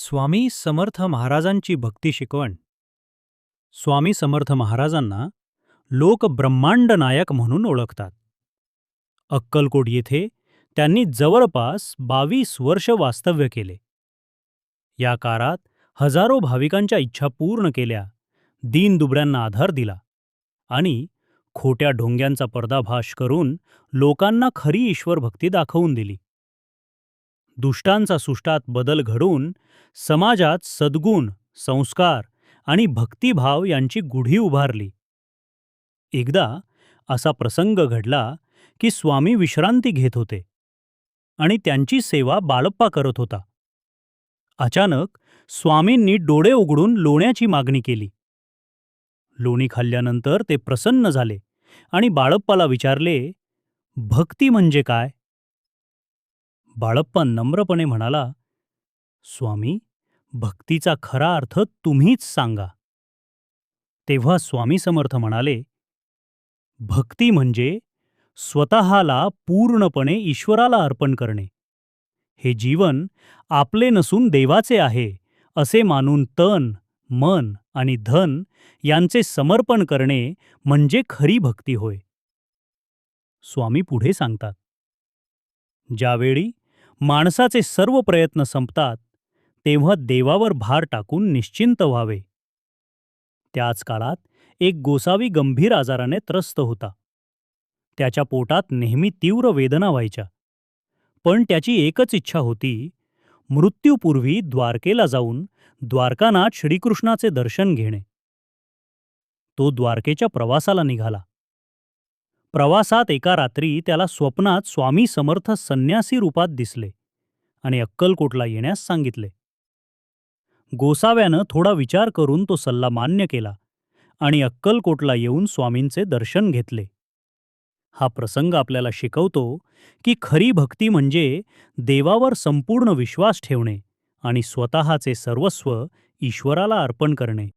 स्वामी समर्थ महाराजांची भक्ती शिकवण. स्वामी समर्थ महाराजांना लोक ब्रह्मांड नायक म्हणून ओळखतात. अक्कलकोट येथे त्यांनी जवळपास 22 वर्ष वास्तव्य केले. या काळात हजारो भाविकांच्या इच्छा पूर्ण केल्या, दीनदुबळ्यांना आधार दिला आणि खोट्या ढोंग्यांचा पर्दाफाश करून लोकांना खरी ईश्वर भक्ती दाखवून दिली. दुष्टांचा सुष्टात बदल घडवून समाजात सद्गुण, संस्कार आणि भक्तिभाव यांची गुढी उभारली. एकदा असा प्रसंग घडला की स्वामी विश्रांती घेत होते आणि त्यांची सेवा बाळप्पा करत होता. अचानक स्वामींनी डोळे उघडून लोण्याची मागणी केली. लोणी खाल्ल्यानंतर ते प्रसन्न झाले आणि बाळप्पाला विचारले, भक्ती म्हणजे काय? बाळप्पा नम्रपणे म्हणाला, स्वामी, भक्तीचा खरा अर्थ तुम्हीच सांगा. तेव्हा स्वामी समर्थ म्हणाले, भक्ती म्हणजे स्वतःला पूर्णपणे ईश्वराला अर्पण करणे. हे जीवन आपले नसून देवाचे आहे असे मानून तन, मन आणि धन यांचे समर्पण करणे म्हणजे खरी भक्ती होय. स्वामी पुढे सांगतात, ज्यावेळी माणसाचे सर्व प्रयत्न संपतात तेव्हा देवावर भार टाकून निश्चिंत व्हावे. त्याच काळात एक गोसावी गंभीर आजाराने त्रस्त होता. त्याच्या पोटात नेहमी तीव्र वेदना व्हायच्या, पण त्याची एकच इच्छा होती, मृत्यूपूर्वी द्वारकेला जाऊन द्वारकानाथ श्रीकृष्णाचे दर्शन घेणे. तो द्वारकेच्या प्रवासाला निघाला. प्रवासात एका रात्री त्याला स्वप्नात स्वामी समर्थ संन्यासी रूपात दिसले आणि अक्कलकोटला येण्यास सांगितले. गोसाव्यानं थोडा विचार करून तो सल्ला मान्य केला आणि अक्कलकोटला येऊन स्वामींचे दर्शन घेतले. हा प्रसंग आपल्याला शिकवतो की खरी भक्ती म्हणजे देवावर संपूर्ण विश्वास ठेवणे आणि स्वतःचे सर्वस्व ईश्वराला अर्पण करणे.